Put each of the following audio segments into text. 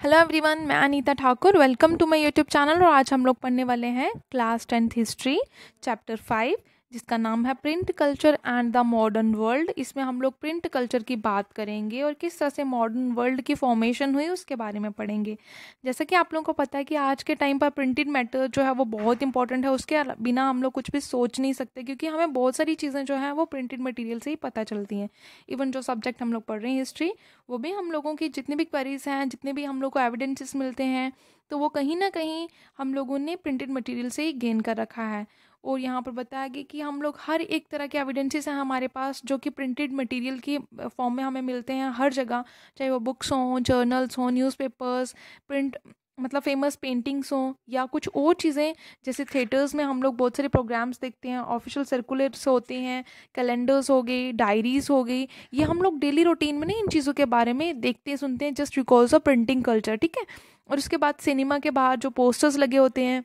Hello everyone, मैं Anita Thakur. Welcome to my YouTube channel. और आज हम लोग पढ़ने वाले हैं क्लास 10th हिस्ट्री चैप्टर 5, जिसका नाम है print culture and the modern world. इसमें हम लोग प्रिंट कल्चर की बात करेंगे और किस तरह से मॉडर्न वर्ल्ड की फॉर्मेशन हुई उसके बारे में पढ़ेंगे। जैसा कि आप लोगों को पता है कि आज के टाइम पर प्रिंटेड मैटर जो है वो बहुत इंपॉर्टेंट है। उसके बिना हम लोग कुछ भी सोच नहीं सकते, क्योंकि हमें बहुत सारी चीज़ें जो है वो प्रिंटेड मटेरियल से ही पता चलती हैं। इवन जो सब्जेक्ट हम लोग पढ़ रहे हैं हिस्ट्री, वो भी हम लोगों की जितनी भी क्वेरीज हैं, जितने भी हम लोग को एविडेंसेस मिलते हैं, तो वो कहीं ना कहीं हम लोगों ने प्रिंटेड मटेरियल से ही गेन कर रखा है। और यहाँ पर बताया गया कि हम लोग हर एक तरह के एविडेंसेस हैं हमारे पास, जो कि प्रिंटेड मटेरियल की फॉर्म में हमें मिलते हैं हर जगह, चाहे वो बुक्स हों, जर्नल्स हों, न्यूज़पेपर्स, प्रिंट मतलब फेमस पेंटिंग्स हों, या कुछ और चीज़ें। जैसे थिएटर्स में हम लोग बहुत सारे प्रोग्राम्स देखते हैं, ऑफिशियल सर्कुलर्स होते हैं, कैलेंडर्स हो गई, डायरीज हो गई। ये हम लोग डेली रूटीन में ना इन चीज़ों के बारे में देखते हैं, सुनते हैं, just because of printing culture. ठीक है। और उसके बाद सिनेमा के बाहर जो पोस्टर्स लगे होते हैं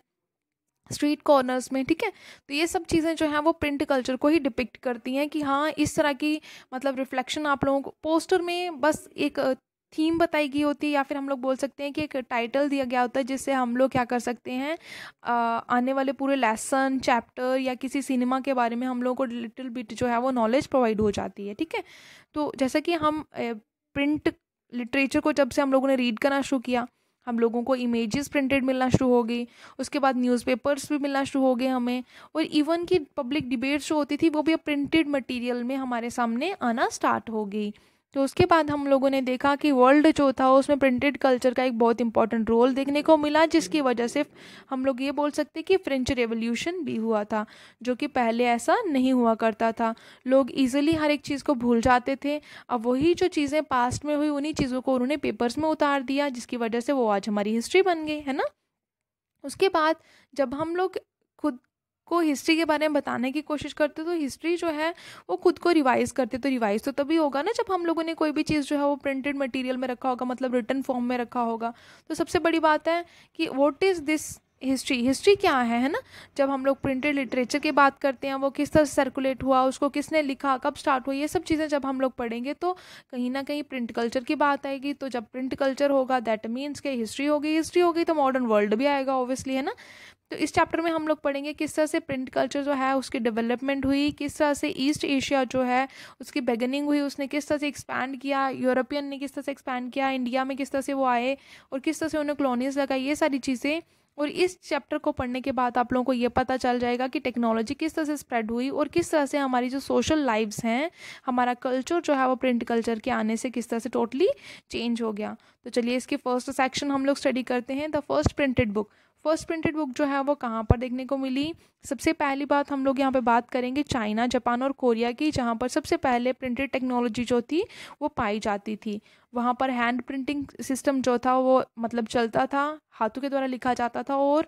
स्ट्रीट कॉर्नर्स में, ठीक है, तो ये सब चीज़ें जो हैं वो प्रिंट कल्चर को ही डिपिक्ट करती हैं कि हाँ, इस तरह की मतलब रिफ्लेक्शन आप लोगों को पोस्टर में बस एक थीम बताई गई होती है, या फिर हम लोग बोल सकते हैं कि एक टाइटल दिया गया होता है, जिससे हम लोग क्या कर सकते हैं, आने वाले पूरे लेसन चैप्टर या किसी सिनेमा के बारे में हम लोगों को लिटिल बिट जो है वो नॉलेज प्रोवाइड हो जाती है। ठीक है। तो जैसा कि हम प्रिंट लिटरेचर को जब से हम लोगों ने रीड करना शुरू किया, हम लोगों को इमेजेस प्रिंटेड मिलना शुरू हो गई। उसके बाद न्यूज़पेपर्स भी मिलना शुरू हो गए हमें, और इवन की पब्लिक डिबेट्स जो होती थी वो भी अब प्रिंटेड मटेरियल में हमारे सामने आना स्टार्ट हो गई। तो उसके बाद हम लोगों ने देखा कि वर्ल्ड जो था उसमें प्रिंटेड कल्चर का एक बहुत इंपॉर्टेंट रोल देखने को मिला, जिसकी वजह से हम लोग ये बोल सकते हैं कि फ्रेंच रेवोल्यूशन भी हुआ था, जो कि पहले ऐसा नहीं हुआ करता था। लोग इजीली हर एक चीज़ को भूल जाते थे। अब वही जो चीज़ें पास्ट में हुई, उन्हीं चीज़ों को उन्होंने पेपर्स में उतार दिया, जिसकी वजह से वो आज हमारी हिस्ट्री बन गई है ना। उसके बाद जब हम लोग खुद को हिस्ट्री के बारे में बताने की कोशिश करते, तो हिस्ट्री जो है वो खुद को रिवाइज करते। तो रिवाइज तो तभी होगा ना जब हम लोगों ने कोई भी चीज़ जो है वो प्रिंटेड मटेरियल में रखा होगा, मतलब रिटन फॉर्म में रखा होगा। तो सबसे बड़ी बात है कि what is this history, history क्या है ना। जब हम लोग प्रिंटेड लिटरेचर की बात करते हैं, वो किस तरह से सर्कुलेट हुआ, उसको किसने लिखा, कब स्टार्ट हुआ, ये सब चीज़ें जब हम लोग पढ़ेंगे तो कहीं ना कहीं प्रिंट कल्चर की बात आएगी। तो जब प्रिंट कल्चर होगा, दैट मीन्स कि हिस्ट्री होगी, हिस्ट्री होगी तो मॉडर्न वर्ल्ड भी आएगा ऑब्वियसली, है ना। तो इस चैप्टर में हम लोग पढ़ेंगे किस तरह से प्रिंट कल्चर जो है उसकी डेवलपमेंट हुई, किस तरह से ईस्ट एशिया जो है उसकी बिगिनिंग हुई, उसने किस तरह से एक्सपैंड किया, यूरोपियन ने किस तरह से एक्सपैंड किया, इंडिया में किस तरह से वो आए और किस तरह से उन्हें कॉलोनीज लगाई, ये सारी चीज़ें। और इस चैप्टर को पढ़ने के बाद आप लोगों को ये पता चल जाएगा कि टेक्नोलॉजी किस तरह से स्प्रेड हुई और किस तरह से हमारी जो सोशल लाइव्स हैं, हमारा कल्चर जो है वो प्रिंट कल्चर के आने से किस तरह से टोटली चेंज हो गया। तो चलिए इसकी फर्स्ट सेक्शन हम लोग स्टडी करते हैं, the first printed book. First printed book जो है वो कहाँ पर देखने को मिली। सबसे पहली बात हम लोग यहाँ पे बात करेंगे चाइना, जापान और कोरिया की, जहाँ पर सबसे पहले प्रिंटेड टेक्नोलॉजी जो थी वो पाई जाती थी। वहाँ पर हैंड प्रिंटिंग सिस्टम जो था वो मतलब चलता था, हाथों के द्वारा लिखा जाता था। और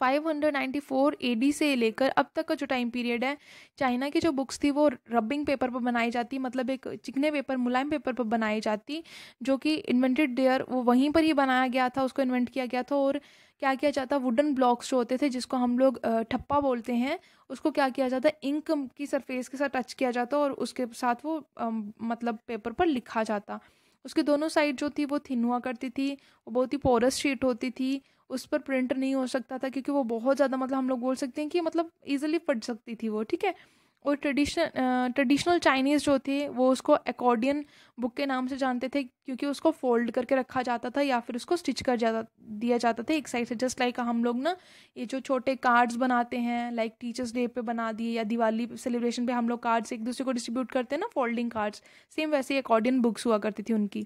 594 एडी से लेकर अब तक का जो टाइम पीरियड है, चाइना की जो बुक्स थी वो रबिंग पेपर पर बनाई जाती, मतलब एक चिकने पेपर, मुलायम पेपर पर बनाई जाती, जो कि इन्वेंटेड देयर, वो वहीं पर ही बनाया गया था, उसको इन्वेंट किया गया था। और क्या किया जाता, वुडन ब्लॉक्स जो होते थे जिसको हम लोग ठप्पा बोलते हैं, उसको क्या किया जाता, इंक की सरफेस के साथ टच किया जाता और उसके साथ वो मतलब पेपर पर लिखा जाता। उसके दोनों साइड जो थी वो थिन हुआ करती थी, वो बहुत ही पोरस शीट होती थी, उस पर प्रिंट नहीं हो सकता था, क्योंकि वो बहुत ज़्यादा मतलब हम लोग बोल सकते हैं कि मतलब इजीली फट सकती थी वो। ठीक है। और ट्रेडिशनल चाइनीज़ जो थे वो उसको एकॉर्डियन बुक के नाम से जानते थे, क्योंकि उसको फोल्ड करके रखा जाता था या फिर उसको स्टिच कर जाता दिया जाता था एक साइड से। जस्ट लाइक हम लोग ना ये जो छोटे कार्ड्स बनाते हैं, लाइक टीचर्स डे पे बना दिए या दिवाली सेलिब्रेशन पे हम लोग कार्ड्स एक दूसरे को डिस्ट्रीब्यूट करते हैं ना, फोल्डिंग कार्ड्स, सेम वैसे एकॉर्डियन बुक्स हुआ करती थी उनकी।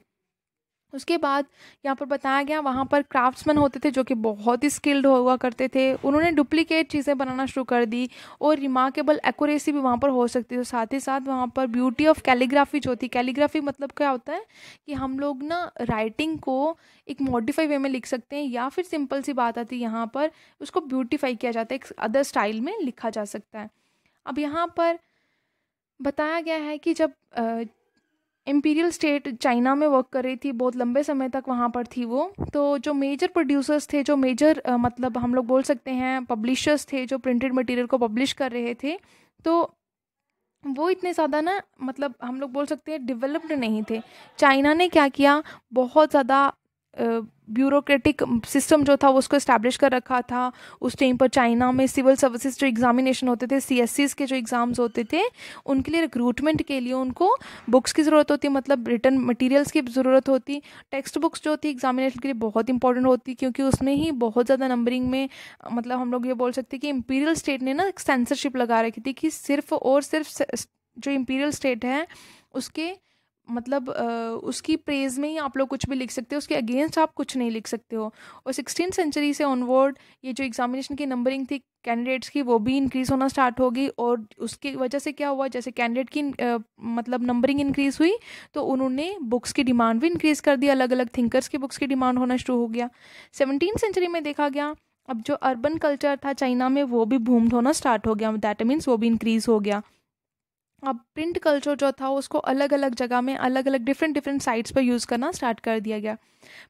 उसके बाद यहाँ पर बताया गया वहाँ पर क्राफ्ट्समैन होते थे जो कि बहुत ही स्किल्ड हुआ करते थे, उन्होंने डुप्लीकेट चीज़ें बनाना शुरू कर दी और रिमार्केबल एक्यूरेसी भी वहाँ पर हो सकती थी। साथ ही साथ वहाँ पर ब्यूटी ऑफ कैलीग्राफी जो थी, कैलीग्राफी मतलब क्या होता है कि हम लोग ना राइटिंग को एक मॉडिफाई वे में लिख सकते हैं, या फिर सिंपल सी बात आती है यहाँ पर उसको ब्यूटीफाई किया जाता है, एक अदर स्टाइल में लिखा जा सकता है। अब यहाँ पर बताया गया है कि जब इम्पीरियल स्टेट चाइना में वर्क कर रही थी, बहुत लंबे समय तक वहाँ पर थी वो, तो जो मेजर प्रोड्यूसर्स थे, जो मेजर मतलब हम लोग बोल सकते हैं पब्लिशर्स थे, जो प्रिंटेड मटेरियल को पब्लिश कर रहे थे, तो वो इतने ज़्यादा ना मतलब हम लोग बोल सकते हैं डेवलप्ड नहीं थे। चाइना ने क्या किया, बहुत ज़्यादा ब्यूरोक्रेटिक सिस्टम जो था वो उसको इस्टेब्लिश कर रखा था। उस टाइम पर चाइना में सिविल सर्विसेज जो एग्जामिनेशन होते थे, CSCs के जो एग्ज़ाम्स होते थे, उनके लिए रिक्रूटमेंट के लिए उनको बुक्स की ज़रूरत होती, मतलब रिटर्न मटेरियल्स की ज़रूरत होती। टेक्स्ट बुक्स जो थी एग्जामिनेशन के लिए बहुत इंपॉर्टेंट होती, क्योंकि उसमें ही बहुत ज़्यादा नंबरिंग में, मतलब हम लोग ये बोल सकते हैं कि इम्पीरियल स्टेट ने ना सेंसरशिप लगा रखी थी कि सिर्फ और सिर्फ जो इम्पीरियल स्टेट है उसके मतलब उसकी प्रेज में ही आप लोग कुछ भी लिख सकते हो, उसके अगेंस्ट आप कुछ नहीं लिख सकते हो। और 16th सेंचुरी से ऑनवर्ड ये जो एग्जामिनेशन की नंबरिंग थी कैंडिडेट्स की, वो भी इंक्रीज़ होना स्टार्ट होगी। और उसकी वजह से क्या हुआ, जैसे कैंडिडेट की मतलब नंबरिंग इंक्रीज़ हुई तो उन्होंने बुक्स की डिमांड भी इंक्रीज़ कर दी, अलग अलग थिंकर्स की बुक्स की डिमांड होना शुरू हो गया। 17th सेंचुरी में देखा गया अब जो अर्बन कल्चर था चाइना में वो भी बूम होना स्टार्ट हो गया, दैट मीन्स वो भी इंक्रीज़ हो गया। अब प्रिंट कल्चर जो था उसको अलग अलग जगह में अलग अलग डिफरेंट साइट्स पर यूज़ करना स्टार्ट कर दिया गया।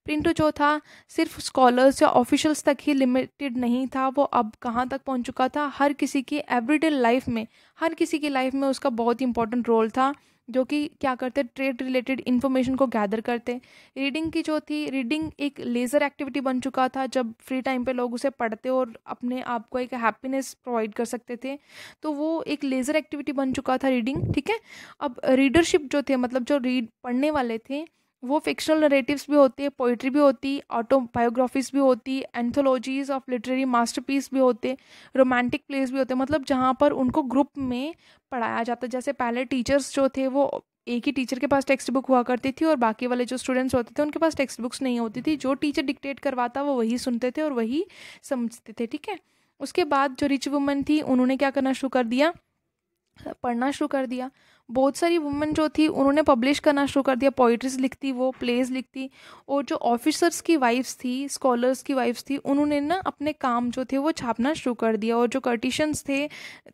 प्रिंट जो था सिर्फ स्कॉलर्स या ऑफिशियल्स तक ही लिमिटेड नहीं था, वो अब कहाँ तक पहुँच चुका था, हर किसी की एवरीडे लाइफ में, हर किसी की लाइफ में उसका बहुत इंपॉर्टेंट रोल था, जो कि क्या करते, ट्रेड रिलेटेड इन्फॉर्मेशन को गैदर करते। रीडिंग की जो थी, रीडिंग एक लेज़र एक्टिविटी बन चुका था, जब फ्री टाइम पे लोग उसे पढ़ते और अपने आप को एक हैप्पीनेस प्रोवाइड कर सकते थे, तो वो एक लेज़र एक्टिविटी बन चुका था रीडिंग, ठीक है। अब रीडरशिप जो थे, मतलब जो पढ़ने वाले थे, वो फिक्शनल नरेटिव्स भी होते, पोइट्री भी होती, ऑटोबायोग्राफीज भी होती, एंथोलॉजीज ऑफ लिटरेरी मास्टरपीस भी होते, रोमांटिक प्लेस भी होते, मतलब जहाँ पर उनको ग्रुप में पढ़ाया जाता। जैसे पहले टीचर्स जो थे वो एक ही टीचर के पास टेक्स्ट बुक हुआ करती थी और बाकी वाले जो स्टूडेंट्स होते थे उनके पास टेक्स्ट बुक्स नहीं होती थी, जो टीचर डिक्टेट करवाता वो वही सुनते थे और वही समझते थे, ठीक है। उसके बाद जो रिच वुमन थी उन्होंने क्या करना शुरू कर दिया, पढ़ना शुरू कर दिया। बहुत सारी वुमेन जो थी उन्होंने पब्लिश करना शुरू कर दिया, पोइट्रीज लिखती, वो प्लेज लिखती। और जो ऑफिसर्स की वाइफ्स थी, स्कॉलर्स की वाइफ्स थी, उन्होंने ना अपने काम जो थे वो छापना शुरू कर दिया। और जो कर्टिशंस थे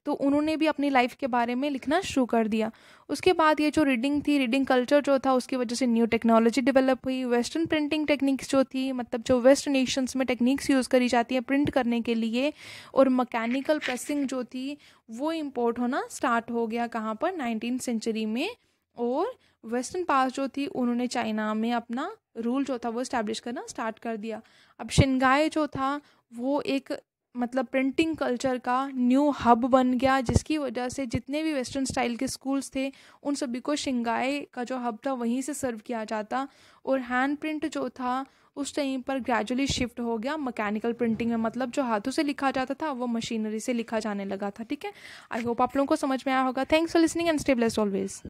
तो उन्होंने भी अपनी लाइफ के बारे में लिखना शुरू कर दिया। उसके बाद ये जो रीडिंग थी, रीडिंग कल्चर जो था, उसकी वजह से न्यू टेक्नोलॉजी डेवलप हुई। वेस्टर्न प्रिंटिंग टेक्निक्स जो थी, मतलब जो वेस्ट नेशंस में टेक्निक्स यूज़ करी जाती हैं प्रिंट करने के लिए, और मैकेनिकल प्रेसिंग जो थी वो इम्पोर्ट होना स्टार्ट हो गया, कहाँ पर, 19th सेंचुरी में। और वेस्टर्न पास जो थी उन्होंने चाइना में अपना रूल जो था वो इस्टेब्लिश करना स्टार्ट कर दिया। अब शंघाई जो था वो एक मतलब प्रिंटिंग कल्चर का न्यू हब बन गया, जिसकी वजह से जितने भी वेस्टर्न स्टाइल के स्कूल्स थे उन सभी को शंघाई का जो हब था वहीं से सर्व किया जाता। और हैंड प्रिंट जो था उस टाइम पर ग्रेजुअली शिफ्ट हो गया मैकेनिकल प्रिंटिंग में, मतलब जो हाथों से लिखा जाता था वो मशीनरी से लिखा जाने लगा था, ठीक है। आई होप आप लोगों को समझ में आया होगा। Thanks for listening and stay blessed always.